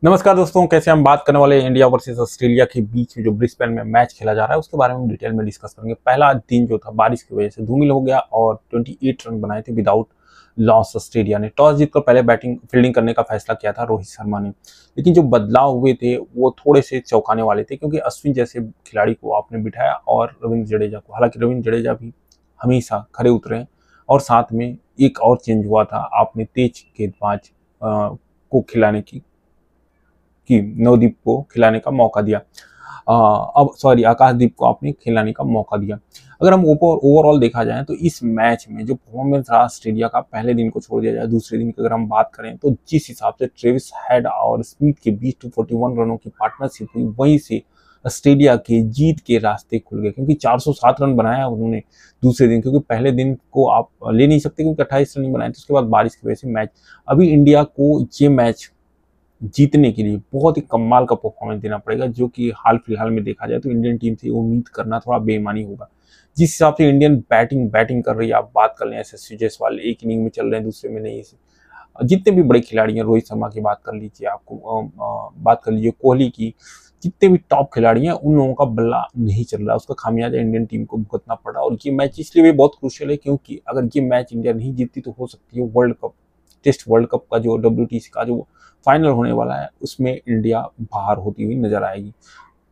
नमस्कार दोस्तों, कैसे हम बात करने वाले इंडिया वर्सेस ऑस्ट्रेलिया के बीच में जो ब्रिस्बेन में मैच खेला जा रहा है उसके बारे में डिटेल में डिस्कस करेंगे। पहला दिन जो था बारिश की वजह से धूमिल हो गया और 28 रन बनाए थे विदाउट लॉस। ऑस्ट्रेलिया ने टॉस जीतकर पहले बैटिंग फील्डिंग करने का फैसला किया था रोहित शर्मा ने, लेकिन जो बदलाव हुए थे वो थोड़े से चौंकाने वाले थे क्योंकि अश्विन जैसे खिलाड़ी को आपने बिठाया और रविंद्र जडेजा को। हालांकि रविंद्र जडेजा भी हमेशा खड़े उतरे और साथ में एक और चेंज हुआ था, आपने तेज गेंदबाज को खिलाने की नवदीप को खिलाने का मौका दिया। आकाशदीप को आपने खिलाने का मौका दिया। अगर हम ओवरऑल देखा जाए तो इस मैच में जो परफॉर्मेंस रहा ऑस्ट्रेलिया का, पहले दिन को छोड़ दिया जाए दूसरे दिन की अगर हम बात करें तो जिस हिसाब से ट्रेविस हेड और स्मिथ के बीच 241 रनों की पार्टनरशिप हुई, वहीं से ऑस्ट्रेलिया के जीत के रास्ते खुल गए क्योंकि 407 रन बनाया उन्होंने दूसरे दिन, क्योंकि पहले दिन को आप ले नहीं सकते क्योंकि 28 रन बनाए थे। उसके बाद बारिश की वजह से मैच, अभी इंडिया को ये मैच जीतने के लिए बहुत ही कमाल का परफॉर्मेंस देना पड़ेगा, जो कि हाल फिलहाल में देखा जाए तो इंडियन टीम से उम्मीद करना थोड़ा बेईमानी होगा। जिस हिसाब से इंडियन बैटिंग कर रही है, आप बात कर लें यशस्वी जायसवाल एक इनिंग में चल रहे हैं, दूसरे में नहीं। जितने भी बड़े खिलाड़ी हैं, रोहित शर्मा की बात कर लीजिए, आपको बात कर लीजिए कोहली की, जितने भी टॉप खिलाड़ी हैं उन लोगों का बल्ला नहीं चल रहा, उसका खामियाजा इंडियन टीम को भुगतना पड़ा। और ये मैच इसलिए भी बहुत क्रूशियल है क्योंकि अगर ये मैच इंडिया नहीं जीतती तो हो सकती है टेस्ट वर्ल्ड कप का जो WTC का जो फाइनल होने वाला है उसमें इंडिया बाहर होती हुई नजर आएगी।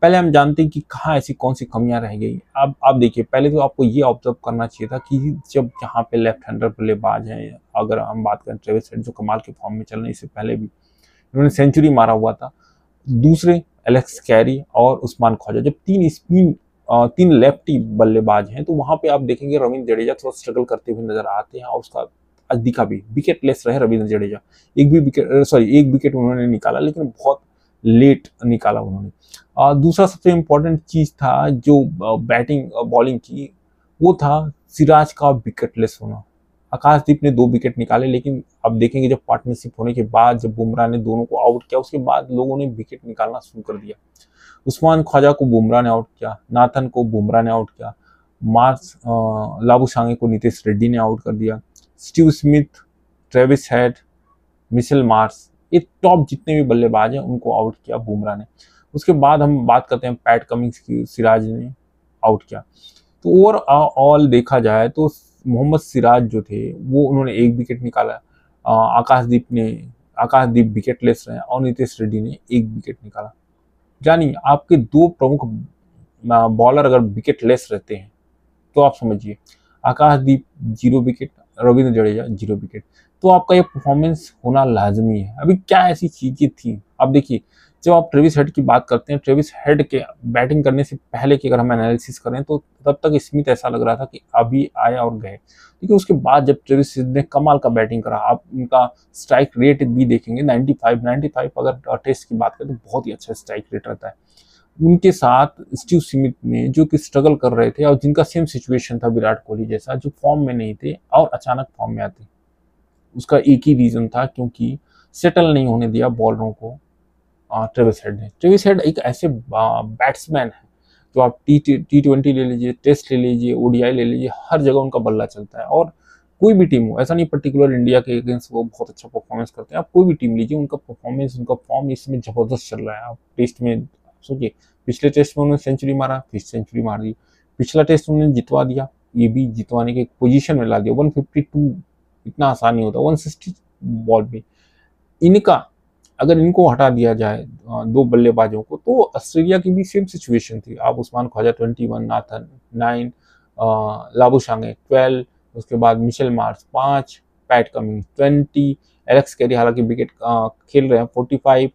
पहले हम जानते हैं कि कहाँ ऐसी कौन सी कमियां रह गई। अब आप देखिए, पहले तो आपको ये ऑब्जर्व करना चाहिए था कि जब यहाँ पे लेफ्ट हैंडर बल्लेबाज हैं, अगर हम बात करें ट्रेविस हेड जो कमाल के फॉर्म में चल रहे हैं, इससे पहले भी उन्होंने सेंचुरी मारा हुआ था। दूसरे एलेक्स कैरी और उस्मान ख्वाजा, जब तीन लेफ्टी बल्लेबाज हैं तो वहां पे आप देखेंगे रविंद्र जडेजा थोड़ा स्ट्रगल करते हुए नजर आते हैं और उसका दिखा भी, विकेट लेस रहे रविंद्र जडेजा, एक विकेट उन्होंने निकाला लेकिन बहुत लेट निकाला उन्होंने। दूसरा सबसे इम्पोर्टेंट चीज था जो बैटिंग बॉलिंग की, वो था सिराज का विकेट लेस होना। आकाशदीप ने 2 विकेट निकाले, लेकिन अब देखेंगे जब पार्टनरशिप होने के बाद जब बुमराह ने दोनों को आउट किया उसके बाद लोगों ने विकेट निकालना शुरू कर दिया। उस्मान ख्वाजा को बुमराह ने आउट किया, नाथन को बुमराह ने आउट किया, लाबुशांगे को नितेश रेड्डी ने आउट कर दिया, Steve Smith, Travis head, Mitchell Marsh, ये टॉप जितने भी बल्लेबाज हैं उनको आउट किया बुमराह ने। उसके बाद हम बात करते हैं पैट कमिंस की, सिराज ने आउट किया। तो ओवरऑल देखा जाए तो मोहम्मद सिराज जो थे वो उन्होंने 1 विकेट निकाला, आकाशदीप विकेट लेस रहे और नितेश रेड्डी ने 1 विकेट निकाला। जानिए, आपके 2 प्रमुख बॉलर अगर विकेट लेस रहते हैं तो आप समझिए आकाशदीप 0 विकेट, रविंद्र जडेजा 0 विकेट, तो आपका ये परफॉर्मेंस होना लाजमी है। अभी क्या ऐसी चीजें थी, अब देखिए जब आप ट्रेविस हेड की बात करते हैं, ट्रेविस हेड के बैटिंग करने से पहले की अगर हम एनालिसिस करें तो तब तक स्मिथ ऐसा लग रहा था कि अभी आए और गए, लेकिन उसके बाद जब ट्रेविस हेड ने कमाल का बैटिंग करा, आप उनका स्ट्राइक रेट भी देखेंगे 95 अगर टेस्ट की बात करें तो बहुत ही अच्छा स्ट्राइक रेट रहता है। उनके साथ स्टीव स्मिथ ने जो कि स्ट्रगल कर रहे थे और जिनका सेम सिचुएशन था विराट कोहली जैसा, जो फॉर्म में नहीं थे और अचानक फॉर्म में आते, उसका एक ही रीजन था क्योंकि सेटल नहीं होने दिया बॉलरों को ट्रेविस हेड ने। ट्रेविस हेड एक ऐसे बैट्समैन है जो आप T20 ले लीजिए, टेस्ट ले लीजिए, ODI ले लीजिए, हर जगह उनका बल्ला चलता है। और कोई भी टीम हो, ऐसा नहीं पर्टिकुलर इंडिया के अगेंस्ट वो बहुत अच्छा परफॉर्मेंस करते हैं, आप कोई भी टीम लीजिए, उनका परफॉर्मेंस, उनका फॉर्म इसमें जबरदस्त चल रहा है। आप टेस्ट में सोचिए, पिछले टेस्ट में उन्होंने सेंचुरी मारा, फिर सेंचुरी मार दी, पिछला टेस्ट उन्होंने जितवा दिया, ये भी जितवाने के पोजीशन में ला दिया। 152 इतना आसान नहीं होता, 160 बॉल में इनका, अगर इनको हटा दिया जाए 2 बल्लेबाजों को तो ऑस्ट्रेलिया की भी सेम सिचुएशन थी। आप उस्मान ख्वाजा 21, नाथन 9, लाबुशांगे 12, उसके बाद Mitchell Marsh 5, PAT Cummins 20, Alex Carey हालांकि विकेट खेल रहे हैं 45।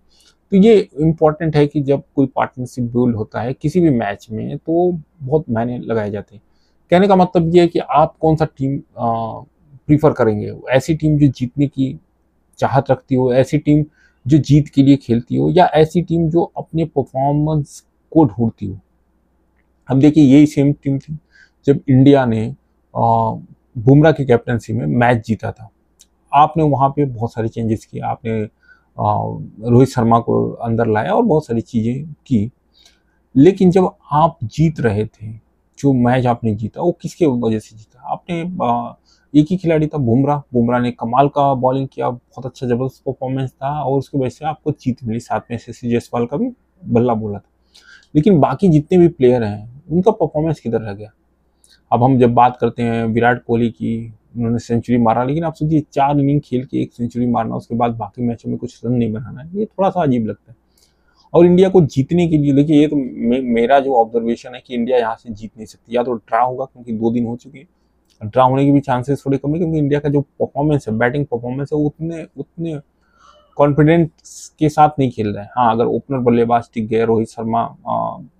तो ये इम्पोर्टेंट है कि जब कोई पार्टनरशिप बिल्ड होता है किसी भी मैच में तो बहुत मायने लगाए जाते हैं। कहने का मतलब ये है कि आप कौन सा टीम प्रीफर करेंगे, ऐसी टीम जो जीतने की चाहत रखती हो, ऐसी टीम जो जीत के लिए खेलती हो, या ऐसी टीम जो अपने परफॉर्मेंस को ढूंढती हो। अब देखिए यही सेम टीम थी जब इंडिया ने बुमराह की कैप्टनसी में मैच जीता था। आपने वहाँ पे बहुत सारी चेंजेस किए, आपने रोहित शर्मा को अंदर लाया और बहुत सारी चीज़ें की, लेकिन जब आप जीत रहे थे, जो मैच आपने जीता वो किसके वजह से जीता? आपने एक ही खिलाड़ी था, बुमराह। बुमराह ने कमाल का बॉलिंग किया, बहुत अच्छा जबरदस्त परफॉर्मेंस था और उसकी वजह से आपको जीत मिली। साथ में यशस्वी जायसवाल का भी बल्ला बोला था। लेकिन बाकी जितने भी प्लेयर हैं उनका परफॉर्मेंस किधर रह गया। अब हम जब बात करते हैं विराट कोहली की, उन्होंने सेंचुरी मारा, लेकिन आप सोचिए 4 इनिंग खेल के 1 सेंचुरी मारना, उसके बाद बाकी मैचों में कुछ रन नहीं बनाना है, ये थोड़ा सा अजीब लगता है। और इंडिया को जीतने के लिए देखिए, ये तो मेरा जो ऑब्जर्वेशन है कि इंडिया यहाँ से जीत नहीं सकती, या तो ड्रा होगा क्योंकि 2 दिन हो चुके हैं, ड्रा होने के भी चांसेस थोड़े कम है क्योंकि इंडिया का जो परफॉर्मेंस है, बैटिंग परफॉर्मेंस है, वो उतने उतने कॉन्फिडेंस के साथ नहीं खेल रहे हैं। हाँ, अगर ओपनर बल्लेबाज टिक गए, रोहित शर्मा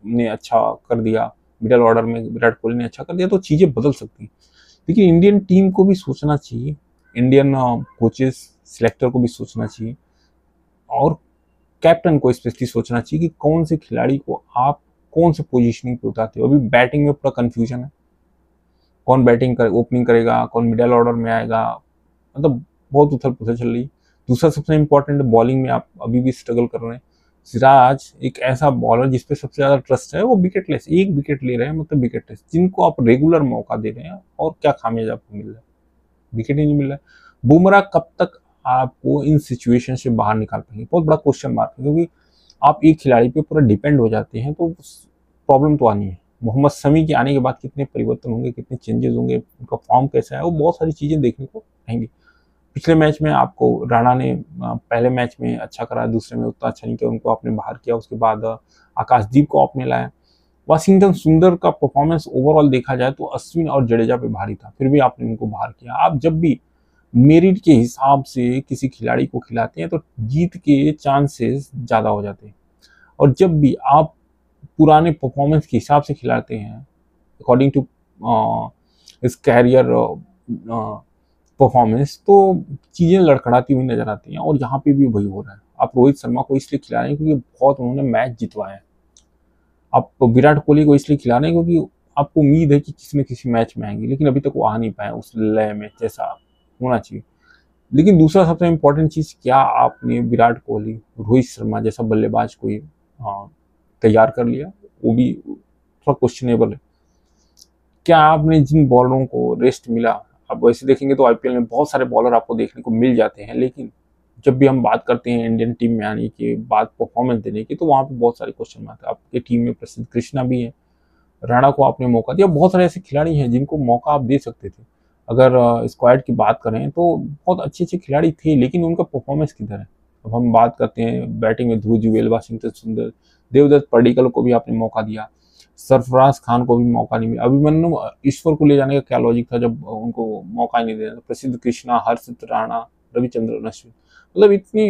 ने अच्छा कर दिया, मिडल ऑर्डर में विराट कोहली ने अच्छा कर दिया, तो चीज़ें बदल सकती हैं। लेकिन इंडियन टीम को भी सोचना चाहिए, इंडियन कोचेस सिलेक्टर को भी सोचना चाहिए और कैप्टन को स्पेशली सोचना चाहिए कि कौन से खिलाड़ी को आप कौन से पोजीशनिंग पे उतारते हो। अभी बैटिंग में पूरा कंफ्यूजन है, कौन बैटिंग कर ओपनिंग करेगा, कौन मिडल ऑर्डर में आएगा, मतलब बहुत उथल पुथल चल रही। दूसरा सबसे इंपॉर्टेंट, बॉलिंग में आप अभी भी स्ट्रगल कर रहे हैं। सिराज एक ऐसा बॉलर जिसपे सबसे ज्यादा ट्रस्ट है, वो विकेटलेस, 1 विकेट ले रहे हैं, मतलब विकेटलेस, जिनको आप रेगुलर मौका दे रहे हैं और क्या खामियाजा आपको मिल रहा है, विकेट ही नहीं मिल रहा है। बुमराह कब तक आपको इन सिचुएशन से बाहर निकाल पाएंगे, बहुत बड़ा क्वेश्चन मार्क है, क्योंकि आप एक खिलाड़ी पे पूरा डिपेंड हो जाते हैं तो प्रॉब्लम तो आनी है। मोहम्मद शमी के आने के बाद कितने परिवर्तन होंगे, कितने चेंजेस होंगे, उनका फॉर्म कैसा है, वो बहुत सारी चीजें देखने को रहेंगी। पिछले मैच में आपको राणा ने पहले मैच में अच्छा करा, दूसरे में उतना अच्छा नहीं किया, उनको आपने बाहर किया। उसके बाद आकाशदीप को आपने लाया। वाशिंगटन सुंदर का परफॉर्मेंस ओवरऑल देखा जाए तो अश्विन और जडेजा पे भारी था, फिर भी आपने उनको बाहर किया। आप जब भी मेरिट के हिसाब से किसी खिलाड़ी को खिलाते हैं तो जीत के चांसेस ज़्यादा हो जाते हैं, और जब भी आप पुराने परफॉर्मेंस के हिसाब से खिलाते हैं अकॉर्डिंग टू इस कैरियर परफॉर्मेंस, तो चीज़ें लड़खड़ाती हुई नजर आती हैं, और यहाँ पे भी वही हो रहा है। आप रोहित शर्मा को इसलिए खिला रहे हैं क्योंकि बहुत उन्होंने मैच जितवाए हैं, आप विराट कोहली को इसलिए खिला रहे हैं क्योंकि आपको उम्मीद है कि किसी न किसी मैच में आएंगे, लेकिन अभी तक वो आ नहीं पाए उस लय में जैसा होना चाहिए। लेकिन दूसरा सबसे इम्पोर्टेंट चीज़, क्या आपने विराट कोहली, रोहित शर्मा जैसा बल्लेबाज कोई तैयार कर लिया, वो भी थोड़ा क्वेश्चनेबल है। क्या आपने जिन बॉलरों को रेस्ट मिला, आप वैसे देखेंगे तो आईपीएल में बहुत सारे बॉलर आपको देखने को मिल जाते हैं, लेकिन जब भी हम बात करते हैं इंडियन टीम में आने के बाद परफॉर्मेंस देने की, तो वहाँ पे बहुत सारे क्वेश्चन आते हैं। आपकी टीम में प्रसिद्ध कृष्णा भी है, राणा को आपने मौका दिया, बहुत सारे ऐसे खिलाड़ी हैं जिनको मौका आप दे सकते थे। अगर स्क्वाड की बात करें तो बहुत अच्छे अच्छे खिलाड़ी थे, लेकिन उनका परफॉर्मेंस किधर है। अब हम बात करते हैं बैटिंग में, ध्रुव जुरेल, वाशिंगटन सुंदर, देवदत्त पडिक्कल को भी आपने मौका दिया, सरफराज खान को भी मौका नहीं मिला। अभिमन्यु ईश्वर को ले जाने का क्या लॉजिक था जब उनको मौका ही नहीं दिया। प्रसिद्ध कृष्णा, हर्षित राणा, रविचंद्रन अश्विन, मतलब इतनी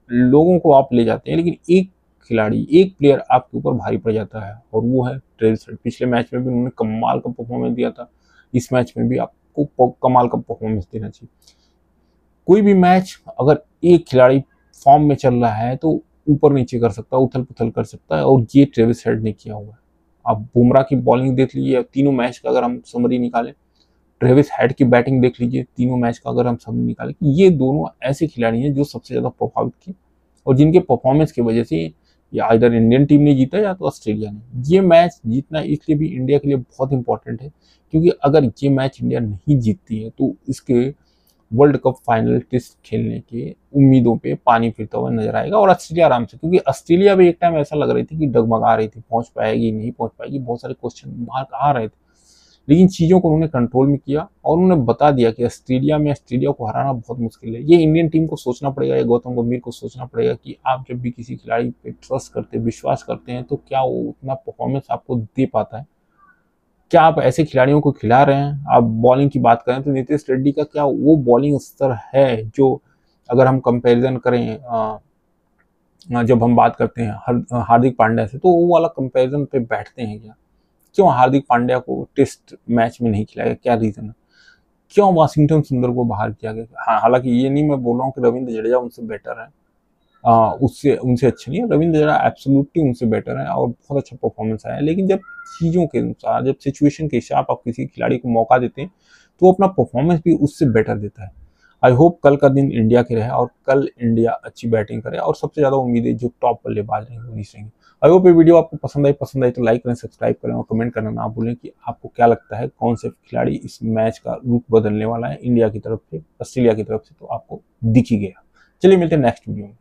लोगों को आप ले जाते हैं, लेकिन एक खिलाड़ी, एक प्लेयर आपके ऊपर भारी पड़ जाता है, और वो है ट्रेविस हेड। पिछले मैच में भी उन्होंने कमाल का परफॉर्मेंस दिया था, इस मैच में भी आपको कमाल का परफॉर्मेंस देना चाहिए। कोई भी मैच अगर एक खिलाड़ी फॉर्म में चल रहा है तो ऊपर नीचे कर सकता है, उथल पुथल कर सकता है, और ये ट्रेविस हेड ने किया हुआ है। आप बुमराह की बॉलिंग देख लीजिए, तीनों मैच का अगर हम समरी निकालें, ट्रेविस हेड की बैटिंग देख लीजिए, तीनों मैच का अगर हम समरी निकालें, ये दोनों ऐसे खिलाड़ी हैं जो सबसे ज्यादा प्रभावित किए, और जिनके परफॉर्मेंस की वजह से या इधर इंडियन टीम ने जीता या तो ऑस्ट्रेलिया ने। ये मैच जीतना इसलिए भी इंडिया के लिए बहुत इंपॉर्टेंट है, क्योंकि अगर ये मैच इंडिया नहीं जीतती है तो इसके वर्ल्ड कप फाइनल टेस्ट खेलने के उम्मीदों पे पानी फिरता हुआ नजर आएगा। और ऑस्ट्रेलिया आराम से, क्योंकि ऑस्ट्रेलिया भी एक टाइम ऐसा लग रही थी कि डगमगा रही थी, पहुंच पाएगी नहीं पहुंच पाएगी, बहुत सारे क्वेश्चन मार्क आ रहे थे, लेकिन चीज़ों को उन्होंने कंट्रोल में किया और उन्होंने बता दिया कि ऑस्ट्रेलिया को हराना बहुत मुश्किल है। ये इंडियन टीम को सोचना पड़ेगा, या गौतम गंभीर को सोचना पड़ेगा कि आप जब भी किसी खिलाड़ी पे ट्रस्ट करते, विश्वास करते हैं, तो क्या वो उतना परफॉर्मेंस आपको दे पाता है। क्या आप ऐसे खिलाड़ियों को खिला रहे हैं। आप बॉलिंग की बात करें तो नीतीश रेड्डी का क्या वो बॉलिंग स्तर है जो, अगर हम कंपैरिजन करें जब हम बात करते हैं हार्दिक पांड्या से, तो वो वाला कंपैरिजन पे बैठते हैं क्या। क्यों हार्दिक पांड्या को टेस्ट मैच में नहीं खिलाया, क्या रीजन है। क्यों वाशिंगटन सुंदर को बाहर किया गया। हाँ, हालांकि ये नहीं मैं बोल रहा हूँ कि रविंद्र जडेजा उनसे बेटर है, उससे उनसे अच्छे नहीं है, रविंद्र जडेजा एब्सोल्युटली उनसे बेटर है और बहुत अच्छा परफॉर्मेंस आया है। लेकिन जब चीज़ों के अनुसार, जब सिचुएशन के हिसाब आप किसी खिलाड़ी को मौका देते हैं तो वो अपना परफॉर्मेंस भी उससे बेटर देता है। आई होप कल का दिन इंडिया के रहे और कल इंडिया अच्छी बैटिंग करे और सबसे ज्यादा उम्मीद है जो टॉप बल्लेबाज रहेंगे वो रहेंगे। आई होप ये वीडियो आपको पसंद आई तो लाइक करें, सब्सक्राइब करें और कमेंट करना ना भूलें कि आपको क्या लगता है कौन से खिलाड़ी इस मैच का रुख बदलने वाला है इंडिया की तरफ से, ऑस्ट्रेलिया की तरफ से, तो आपको दिख ही गया। चलिए मिलते हैं नेक्स्ट वीडियो में।